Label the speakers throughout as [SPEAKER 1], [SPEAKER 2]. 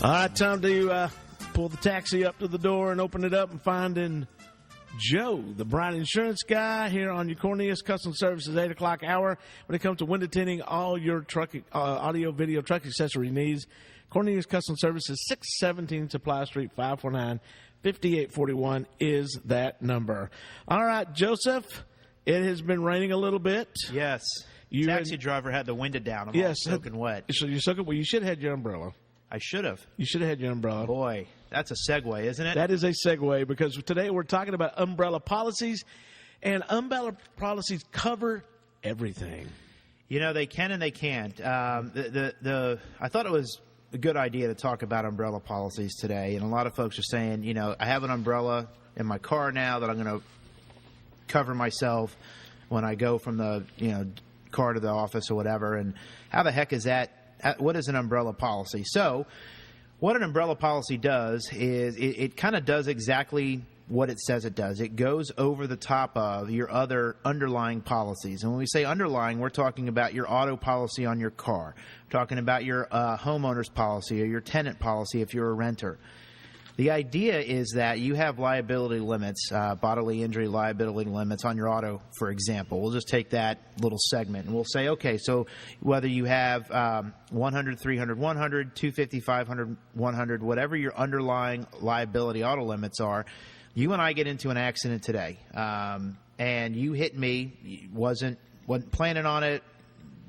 [SPEAKER 1] All right, time to pull the taxi up to the door and open it up and finding Joe, the Bryant Insurance guy, here on your Cornelius Custom Services 8 o'clock hour. When it comes to window tinting, all your truck audio, video, truck accessory needs, Cornelius Custom Services, 617 Supply Street, 549-5841 is that number. All right, Joseph, it has been raining a little bit.
[SPEAKER 2] Yes. Taxi driver had the window down. I'm all soaking wet.
[SPEAKER 1] So you're soaking. Well, you should have had your umbrella.
[SPEAKER 2] I should have.
[SPEAKER 1] You should have had your umbrella.
[SPEAKER 2] Boy, that's a segue, isn't it?
[SPEAKER 1] That is a segue, because today we're talking about umbrella policies, and umbrella policies cover everything.
[SPEAKER 2] You know, they can and they can't. I thought it was a good idea to talk about umbrella policies today, and a lot of folks are saying, you know, I have an umbrella in my car now that I'm going to cover myself when I go from the, car to the office or whatever, and how the heck is that? What is an umbrella policy? So what an umbrella policy does is it kind of does exactly what it says it does. It goes over the top of your other underlying policies. And when we say underlying, we're talking about your auto policy on your car. We're talking about your homeowner's policy or your tenant policy if you're a renter. The idea is that you have liability limits, bodily injury liability limits on your auto, for example. We'll just take that little segment and we'll say, okay, so whether you have 100, 300, 100, 250, 500, 100, whatever your underlying liability auto limits are, you and I get into an accident today, and you hit me, wasn't planning on it,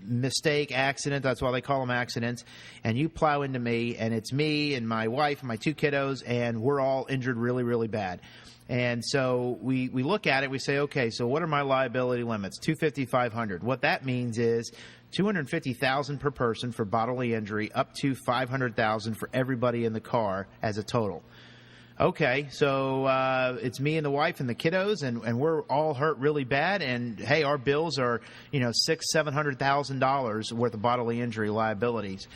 [SPEAKER 2] mistake, accident, that's why they call them accidents, and you plow into me, and it's me and my wife and my two kiddos, and we're all injured really, really bad. And so we look at it, we say, okay, so what are my liability limits? 250, 500. What that means is $250,000 per person for bodily injury, up to $500,000 for everybody in the car as a total. Okay, so it's me and the wife and the kiddos, and we're all hurt really bad. And hey, our bills are $600,000-$700,000 worth of bodily injury liabilities.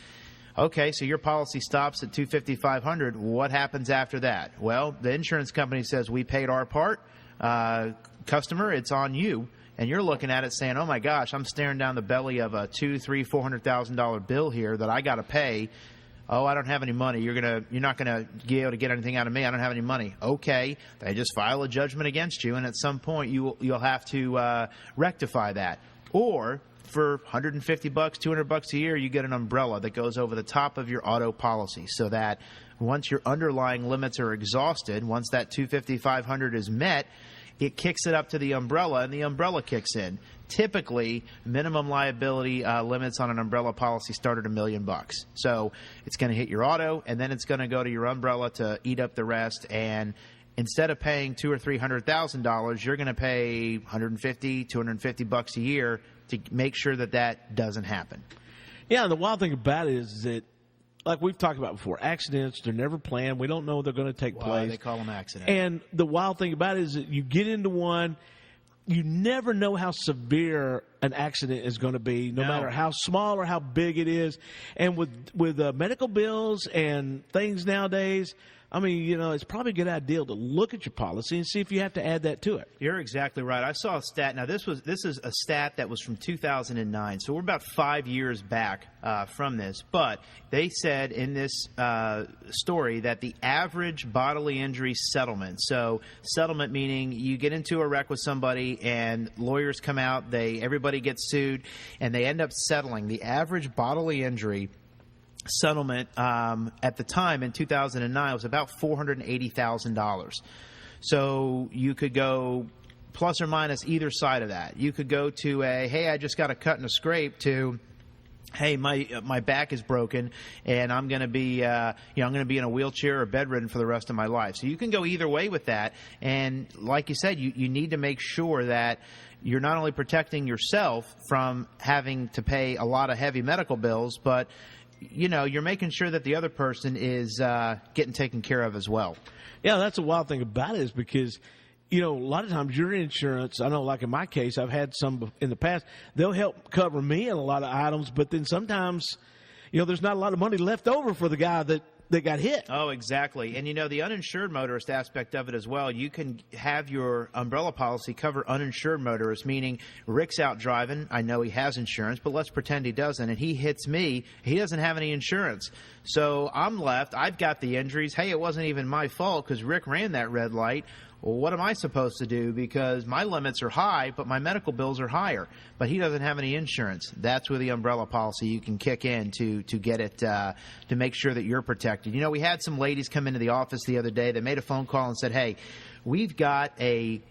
[SPEAKER 2] Okay, so your policy stops at $250,000, $500,000. What happens after that? Well, the insurance company says we paid our part. Customer, it's on you. And you're looking at it saying, oh my gosh, I'm staring down the belly of a $200,000, $300,000, $400,000 bill here that I got to pay. Oh, I don't have any money. You're not gonna be able to get anything out of me. I don't have any money. Okay, they just file a judgment against you, and at some point you'll have to rectify that. Or for $150, $200 a year, you get an umbrella that goes over the top of your auto policy, so that once your underlying limits are exhausted, once that $250, $500 is met, it kicks it up to the umbrella, and the umbrella kicks in. Typically, minimum liability limits on an umbrella policy start at $1 million. So it's going to hit your auto, and then it's going to go to your umbrella to eat up the rest. And instead of paying $200,000 or $300,000, you're going to pay $150, $250 a year to make sure that doesn't happen.
[SPEAKER 1] Yeah, and the wild thing about it is that, like we've talked about before, accidents, they're never planned. We don't know they're going to take place.
[SPEAKER 2] They call them accidents.
[SPEAKER 1] And the wild thing about it is that you get into one, you never know how severe an accident is going to be, no matter how small or how big it is. And with medical bills and things nowadays, I mean, it's probably a good idea to look at your policy and see if you have to add that to it.
[SPEAKER 2] You're exactly right. I saw a stat. Now, this is a stat that was from 2009, so we're about 5 years back from this. But they said in this story that the average bodily injury settlement, so settlement meaning you get into a wreck with somebody and lawyers come out, everybody gets sued, and they end up settling. The average bodily injury settlement at the time in 2009 was about $480,000. So you could go plus or minus either side of that. You could go to hey, I just got a cut and a scrape, to hey, my back is broken and I'm going to be I'm going to be in a wheelchair or bedridden for the rest of my life. So you can go either way with that. And like you said, you need to make sure that you're not only protecting yourself from having to pay a lot of heavy medical bills, but you're making sure that the other person is getting taken care of as well.
[SPEAKER 1] Yeah, that's a wild thing about it, is because, a lot of times your insurance, I know like in my case, I've had some in the past, they'll help cover me in a lot of items, but then sometimes, there's not a lot of money left over for the guy that got hit.
[SPEAKER 2] Oh, exactly. And, the uninsured motorist aspect of it as well, you can have your umbrella policy cover uninsured motorists, meaning Rick's out driving. I know he has insurance, but let's pretend he doesn't, and he hits me. He doesn't have any insurance. So I'm left. I've got the injuries. Hey, it wasn't even my fault because Rick ran that red light. Well, what am I supposed to do? Because my limits are high, but my medical bills are higher. But he doesn't have any insurance. That's where the umbrella policy you can kick in to get it to make sure that you're protected. We had some ladies come into the office the other day. They made a phone call and said, hey, we've got a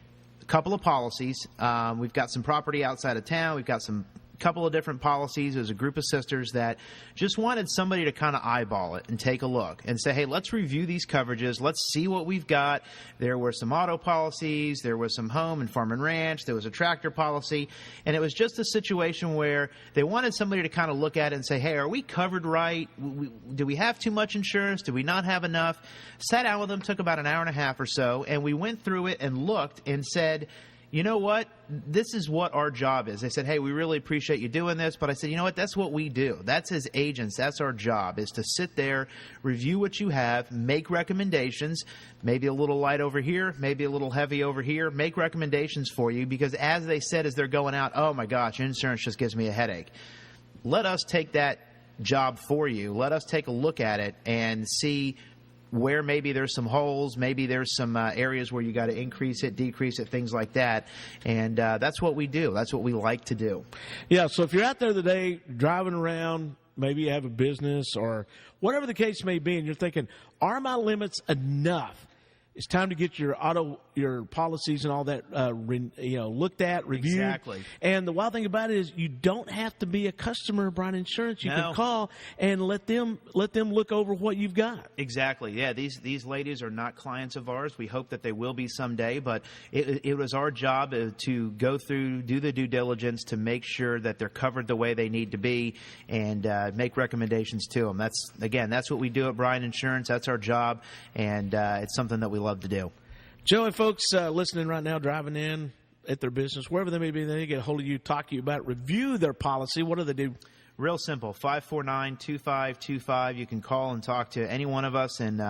[SPEAKER 2] couple of policies. We've got some property outside of town. We've got some couple of different policies. There's a group of sisters that just wanted somebody to kind of eyeball it and take a look and say, hey, let's review these coverages. Let's see what we've got. There were some auto policies. There was some home and farm and ranch. There was a tractor policy. And it was just a situation where they wanted somebody to kind of look at it and say, hey, are we covered right? Do we have too much insurance? Do we not have enough? Sat down with them, took about an hour and a half or so, and we went through it and looked and said, you know what? This is what our job is. They said, hey, we really appreciate you doing this. But I said, you know what? That's what we do. That's as agents. That's our job, is to sit there, review what you have, make recommendations, maybe a little light over here, maybe a little heavy over here, make recommendations for you. Because as they said as they're going out, oh, my gosh, insurance just gives me a headache. Let us take that job for you. Let us take a look at it and see where maybe there's some holes, maybe there's some areas where you got to increase it, decrease it, things like that. And that's what we do. That's what we like to do.
[SPEAKER 1] Yeah, so if you're out there today driving around, maybe you have a business or whatever the case may be, and you're thinking, are my limits enough? It's time to get your policies and all that, looked at, reviewed.
[SPEAKER 2] Exactly.
[SPEAKER 1] And the wild thing about it is, you don't have to be a customer of Brian Insurance. You can call and let them look over what you've got.
[SPEAKER 2] Exactly. Yeah. These ladies are not clients of ours. We hope that they will be someday. But it was our job to go through, do the due diligence to make sure that they're covered the way they need to be, and make recommendations to them. That's what we do at Brian Insurance. That's our job, and it's something that we love to do.
[SPEAKER 1] Joe, and folks listening right now, driving in at their business, wherever they may be, they get a hold of you, talk to you about it, review their policy. What do they do?
[SPEAKER 2] Real simple, 549-2525. You can call and talk to any one of us, and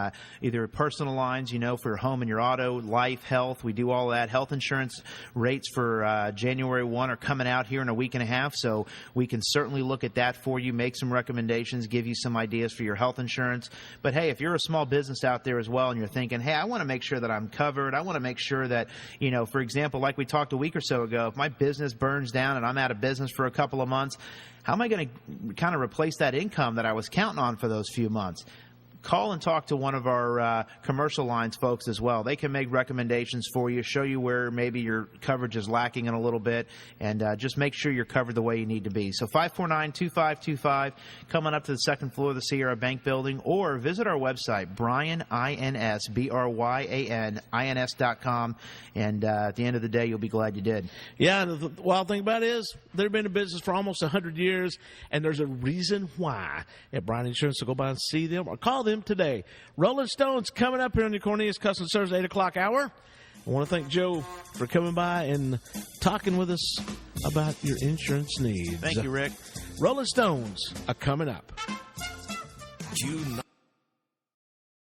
[SPEAKER 2] either personal lines, for your home and your auto, life, health. We do all that. Health insurance rates for January 1 are coming out here in a week and a half, so we can certainly look at that for you, make some recommendations, give you some ideas for your health insurance. But, hey, if you're a small business out there as well and you're thinking, hey, I want to make sure that I'm covered, I want to make sure that, for example, like we talked a week or so ago, if my business burns down and I'm out of business for a couple of months, how am I going to kind of replace that income that I was counting on for those few months? Call and talk to one of our commercial lines folks as well. They can make recommendations for you, show you where maybe your coverage is lacking in a little bit, and just make sure you're covered the way you need to be. So 549-2525, coming up to the second floor of the Sierra Bank building, or visit our website, BryanIns.com, and at the end of the day, you'll be glad you did.
[SPEAKER 1] Yeah, and the wild thing about it is, they've been in business for almost 100 years, and there's a reason why at Brian Insurance to go by and see them or call them today. Rolling Stones coming up here on the Cornelius Custom Service 8 o'clock hour. I want to thank Joe for coming by and talking with us about your insurance needs.
[SPEAKER 2] Thank you, Rick.
[SPEAKER 1] Rolling Stones are coming up.